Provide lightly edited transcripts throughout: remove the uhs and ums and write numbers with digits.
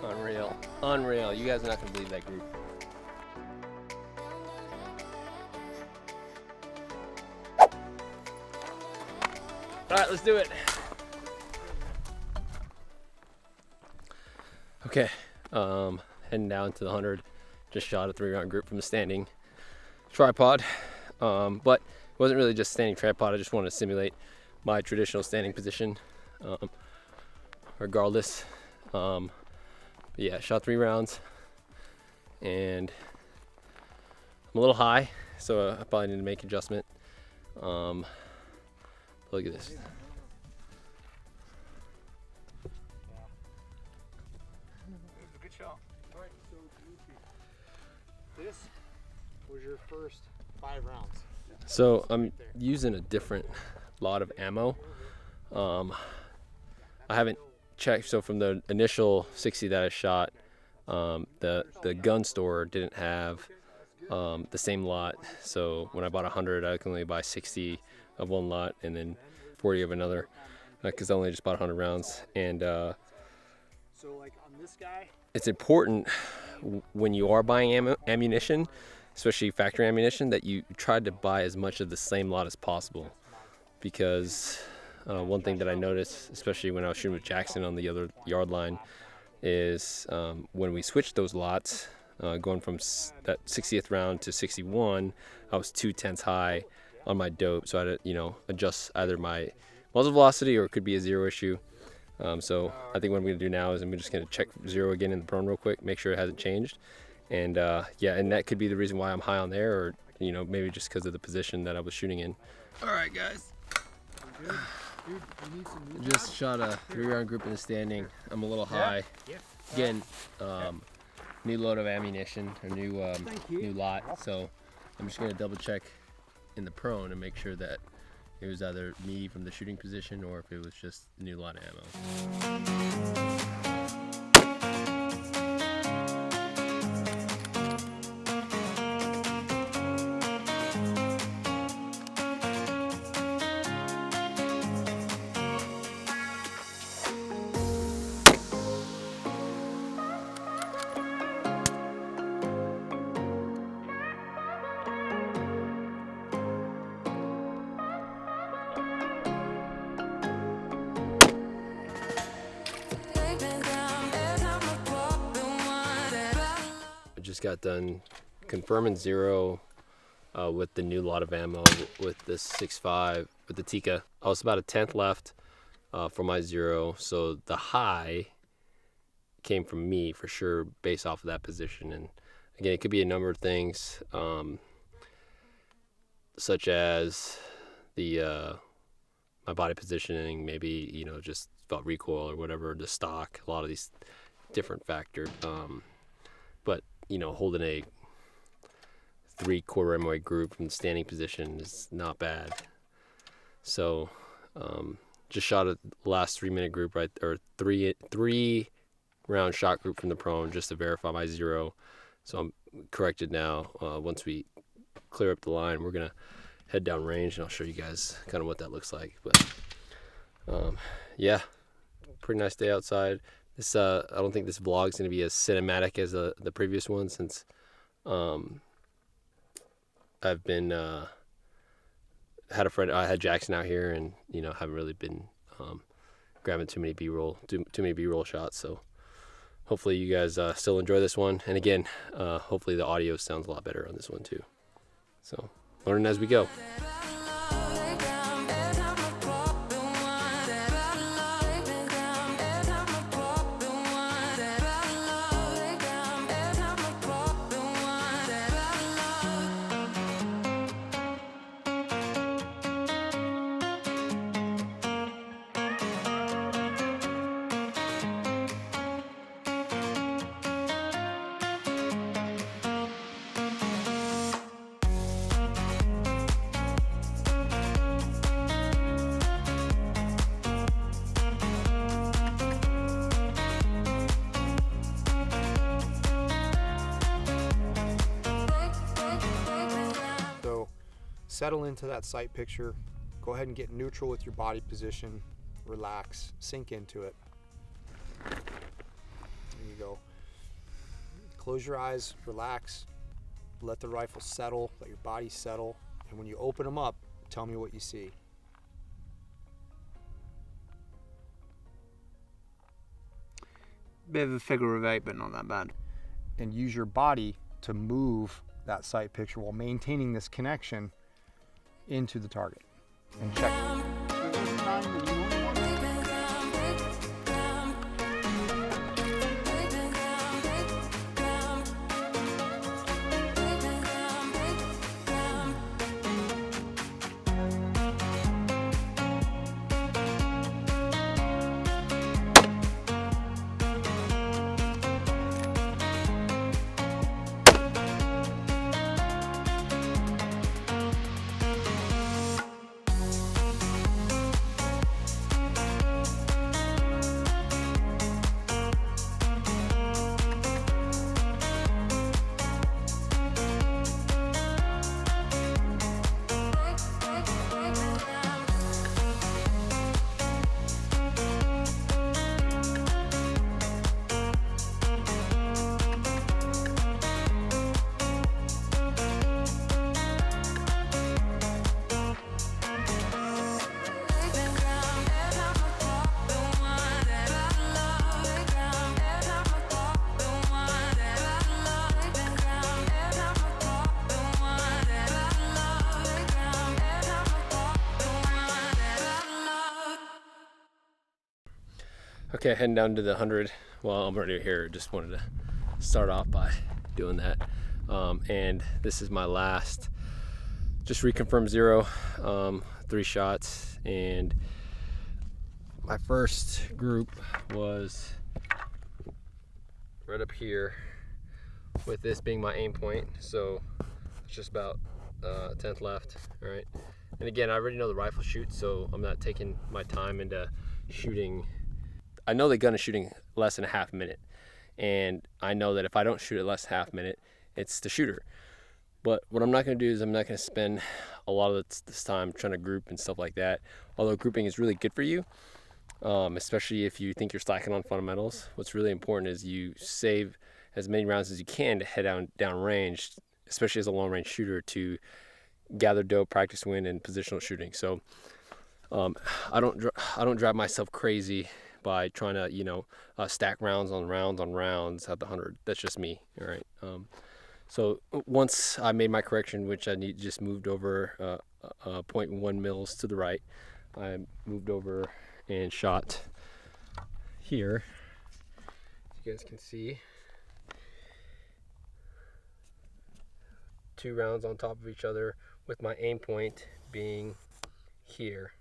Unreal. Unreal. You guys are not going to believe that group. All right, let's do it. Okay, heading down to the 100. Just shot a 3-round group from the standing tripod, but it wasn't really just standing tripod. I just wanted to simulate my traditional standing position, regardless. But yeah, shot 3 rounds, and I'm a little high, so I probably need to make an adjustment. Look at this. Good shot. All right, so this was your first 5 rounds. So I'm using a different lot of ammo. I haven't checked. So from the initial 60 that I shot, the gun store didn't have the same lot. So when I bought 100, I could only buy 60 of one lot and then 40 of another, because I only just bought 100 rounds. And So like on this guy, it's important when you are buying ammunition, especially factory ammunition, that you try to buy as much of the same lot as possible. Because one thing that I noticed, especially when I was shooting with Jackson on the other yard line, is when we switched those lots, going from that 60th round to 61, I was 2/10 high on my dope, so I had to, adjust either my muzzle velocity or it could be a 0 issue. So I think what I'm going to do now is I'm just going to check 0 again in the prone real quick, make sure it hasn't changed. And yeah, and that could be the reason why I'm high on there, or maybe just because of the position that I was shooting in. All right, guys. Just shot a 3-round group in the standing. I'm a little high. Again, new load of ammunition, a new lot. So I'm just going to double check in the prone and make sure that it was either me from the shooting position or if it was just a new lot of ammo. Just got done confirming 0 with the new lot of ammo with the 6.5 with the Tikka. I was about a 10th left for my 0, so the high came from me for sure based off of that position. And again, it could be a number of things, such as the my body positioning, maybe just felt recoil or whatever, the stock, a lot of these different factors. But holding a 3/4 MOA group from the standing position is not bad. So just shot a last 3-minute group, right, or 3-round shot group from the prone just to verify my 0. So I'm corrected now. Once we clear up the line, we're gonna head down range and I'll show you guys kind of what that looks like. But yeah, pretty nice day outside. This I don't think this vlog is going to be as cinematic as the previous one, since I've been had a friend. I had Jackson out here, and haven't really been grabbing too many B-roll shots. So hopefully you guys still enjoy this one. And again, hopefully the audio sounds a lot better on this one too. So learning as we go. settle into that sight picture. Go ahead and get neutral with your body position. Relax, sink into it. There you go. close your eyes, relax, let the rifle settle, let your body settle, and when you open them up, tell me what you see. Bit of a figure of 8, but not that bad. And use your body to move that sight picture while maintaining this connection into the target. And check. Okay, heading down to the 100. Well, I'm already here. Just wanted to start off by doing that. And this is my last, just reconfirm 0, 3 shots. And my first group was right up here, with this being my aim point. So it's just about 10th left, all right? And again, I already know the rifle shoots, so I'm not taking my time into shooting. I know the gun is shooting less than a half minute, and I know that if I don't shoot it less than half minute, it's the shooter. But what I'm not going to do is I'm not going to spend a lot of this time trying to group and stuff like that. Although grouping is really good for you, especially if you think you're slacking on fundamentals. What's really important is you save as many rounds as you can to head down range, especially as a long range shooter, to gather dope, practice win, and positional shooting. So I don't drive myself crazy by trying to stack rounds on rounds at the 100. That's just me. All right. So once I made my correction, which I just moved over 0.1 mils to the right, I moved over and shot here. As you guys can see, 2 rounds on top of each other, with my aim point being here.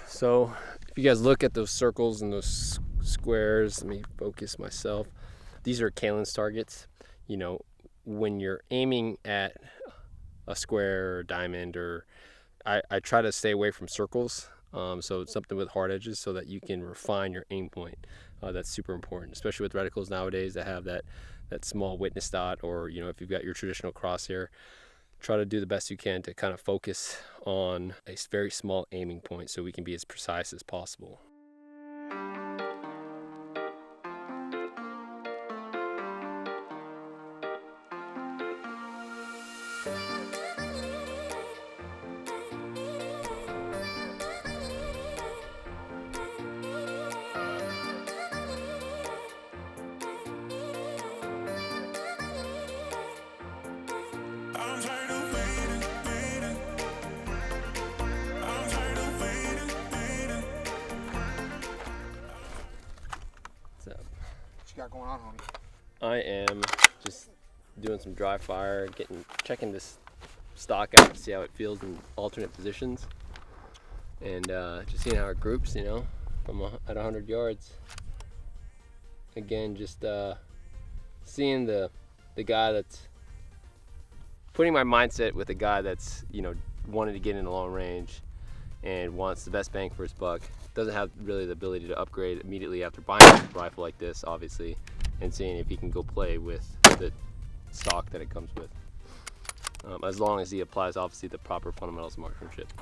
So if you guys look at those circles and those squares, let me focus myself. These are Kalen's targets. When you're aiming at a square or diamond, or I try to stay away from circles. So it's something with hard edges so that you can refine your aim point. That's super important, especially with reticles nowadays that have that small witness dot, or if you've got your traditional crosshair. Try to do the best you can to kind of focus on a very small aiming point so we can be as precise as possible. Got going on, homie? I am just doing some dry fire, checking this stock out to see how it feels in alternate positions, and just seeing how it groups, from at 100 yards. Again, just seeing the guy that's putting my mindset with the guy that's wanting to get in a long range and wants the best bang for his buck. Doesn't have really the ability to upgrade immediately after buying a rifle like this, obviously, and seeing if he can go play with the stock that it comes with, as long as he applies obviously the proper fundamentals of marksmanship.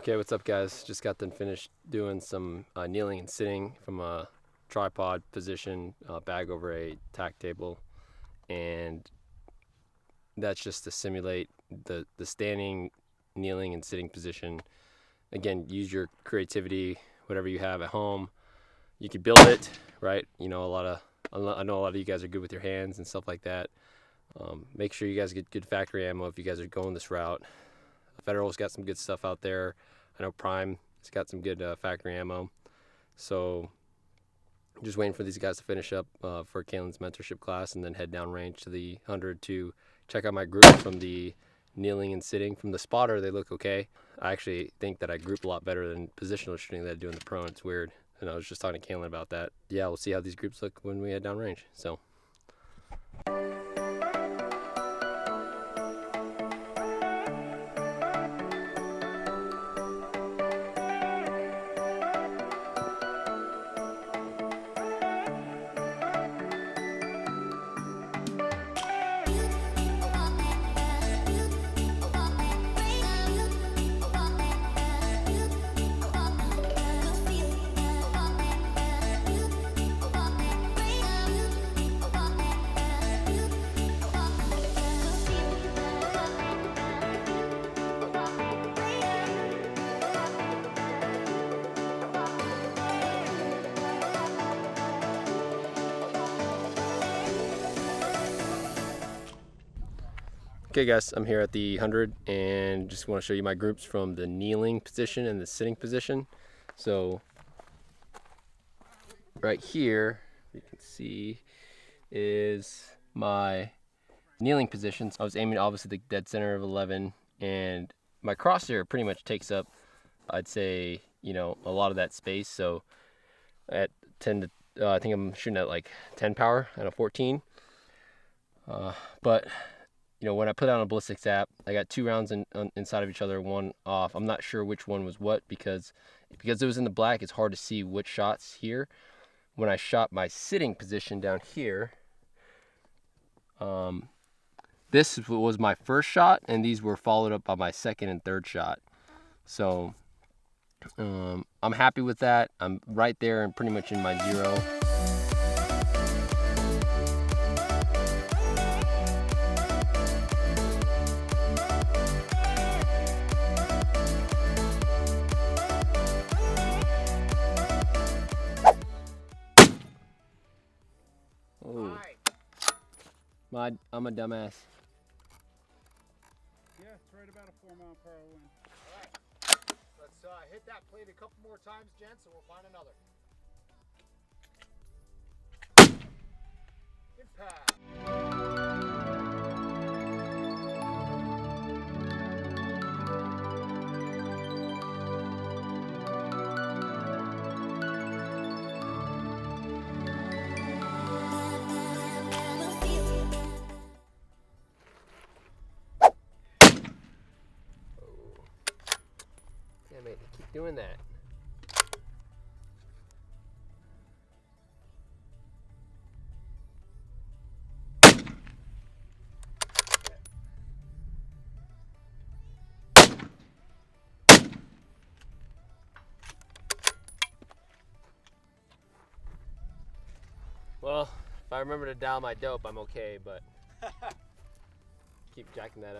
Okay, what's up, guys? Just got done finished doing some kneeling and sitting from a tripod position, bag over a tack table, and that's just to simulate the standing, kneeling, and sitting position. Again, use your creativity, whatever you have at home. You can build it, right? You know, I know a lot of you guys are good with your hands and stuff like that. Make sure you guys get good factory ammo if you guys are going this route. Federal's got some good stuff out there. I know Prime has got some good factory ammo. So just waiting for these guys to finish up for Kalen's mentorship class and then head down range to the 100 to check out my group from the kneeling and sitting. From the spotter, they look okay. I actually think that I group a lot better than positional shooting that I do in the prone. It's weird. And I was just talking to Kalen about that. Yeah, we'll see how these groups look when we head down range. So. Okay guys, I'm here at the 100 and just want to show you my groups from the kneeling position and the sitting position. So right here, you can see, is my kneeling position. So I was aiming obviously the dead center of 11, and my crosshair pretty much takes up, I'd say, you know, a lot of that space. So at 10 to, I think I'm shooting at like 10 power and a 14. But you know, when I put out a ballistics app, I got 2 rounds inside of each other, 1 off. I'm not sure which one was what because it was in the black. It's hard to see which shots here. When I shot my sitting position down here, this was my first shot, and these were followed up by my second and third shot. So I'm happy with that. I'm right there and pretty much in my 0. I'm a dumbass. Yeah, it's right about a 4-mile-per-hour wind. All right, let's hit that plate a couple more times, gents, and we'll find another. Impact. Damn it, keep doing that. Well, if I remember to dial my dope, I'm okay, but keep jacking that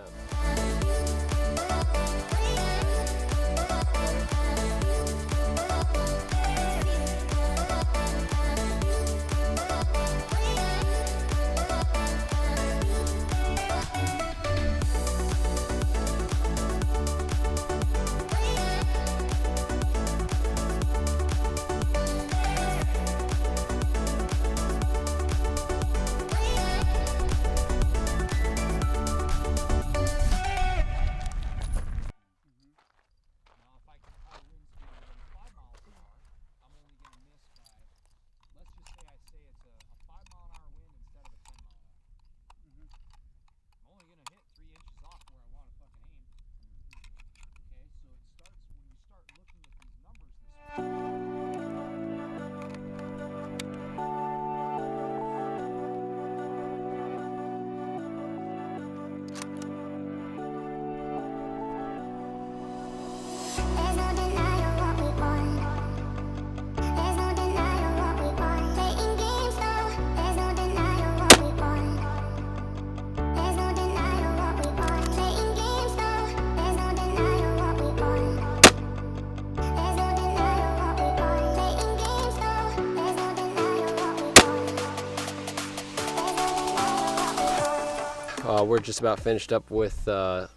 we're just about finished up with the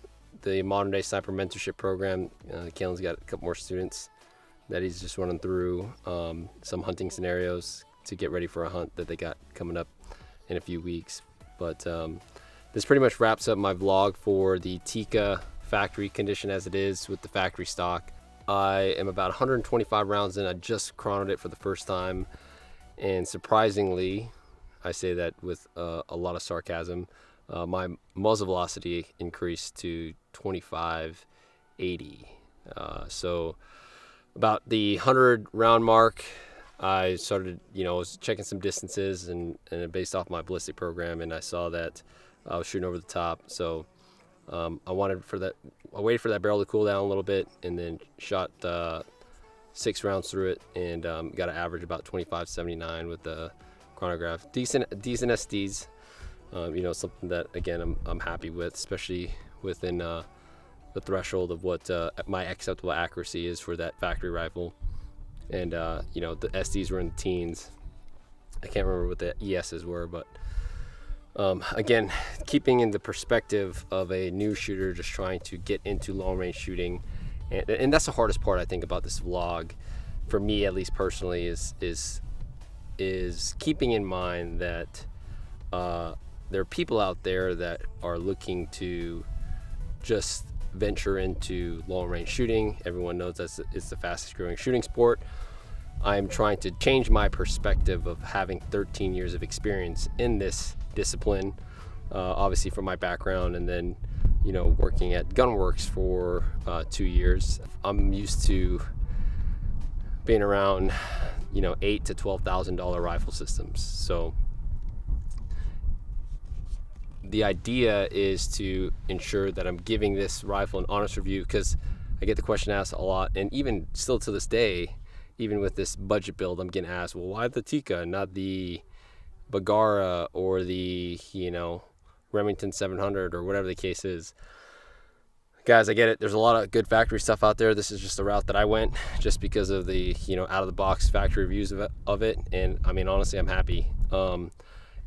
modern day sniper mentorship program. Kalen's got a couple more students that he's just running through some hunting scenarios to get ready for a hunt that they got coming up in a few weeks. But this pretty much wraps up my vlog for the Tikka factory condition as it is with the factory stock. I am about 125 rounds in. I just chronoed it for the first time, and surprisingly, I say that with a lot of sarcasm, my muzzle velocity increased to 2580. So about the 100 round mark, I started, was checking some distances and based off my ballistic program, and I saw that I was shooting over the top. So I waited for that barrel to cool down a little bit, and then shot 6 rounds through it, and got an average about 2579 with the chronograph. Decent SDs. Something that again I'm happy with, especially within the threshold of what my acceptable accuracy is for that factory rifle. And the SDs were in the teens. I can't remember what the ESs were, but again, keeping in the perspective of a new shooter just trying to get into long range shooting, and that's the hardest part I think about this vlog, for me at least personally, is keeping in mind that there are people out there that are looking to just venture into long range shooting. Everyone knows that it's the fastest growing shooting sport. I'm trying to change my perspective of having 13 years of experience in this discipline, obviously from my background, and then working at Gunworks for 2 years. I'm used to being around $8,000 to $12,000 rifle systems. So the idea is to ensure that I'm giving this rifle an honest review, because I get the question asked a lot, and even still to this day, even with this budget build, I'm getting asked, well, why the Tikka, not the Bagara or the Remington 700 or whatever the case is. Guys, I get it. There's a lot of good factory stuff out there. This is just the route that I went, just because of the out of the box factory reviews of it. And I mean, honestly, I'm happy.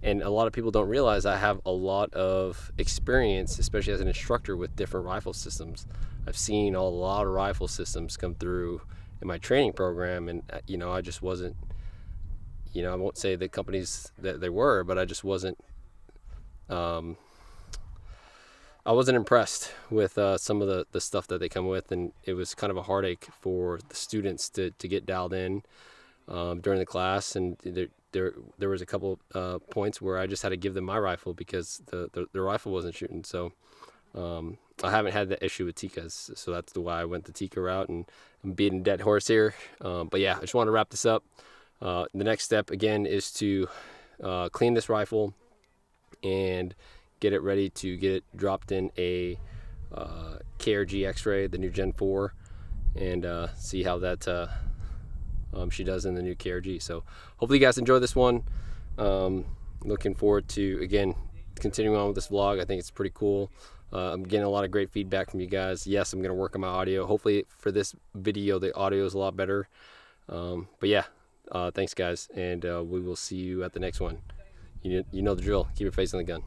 And a lot of people don't realize I have a lot of experience, especially as an instructor, with different rifle systems. I've seen a lot of rifle systems come through in my training program, and I just wasn't, I won't say the companies that they were, but I just wasn't, I wasn't impressed with some of the stuff that they come with, and it was kind of a heartache for the students to get dialed in during the class. And there was a couple points where I just had to give them my rifle because the rifle wasn't shooting. So I haven't had that issue with Tikkas, so that's why I went the Tikka route, and I'm beating a dead horse here. But yeah, I just want to wrap this up. The next step again is to clean this rifle and get it ready to get it dropped in a KRG X-ray, the new Gen 4, and see how that she does in the new KRG. So hopefully you guys enjoy this one. Looking forward to, again, continuing on with this vlog. I think it's pretty cool. I'm getting a lot of great feedback from you guys. Yes, I'm going to work on my audio. Hopefully for this video, the audio is a lot better. But yeah, thanks guys, and we will see you at the next one. You know the drill. Keep your face on the gun.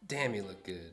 Damn, you look good.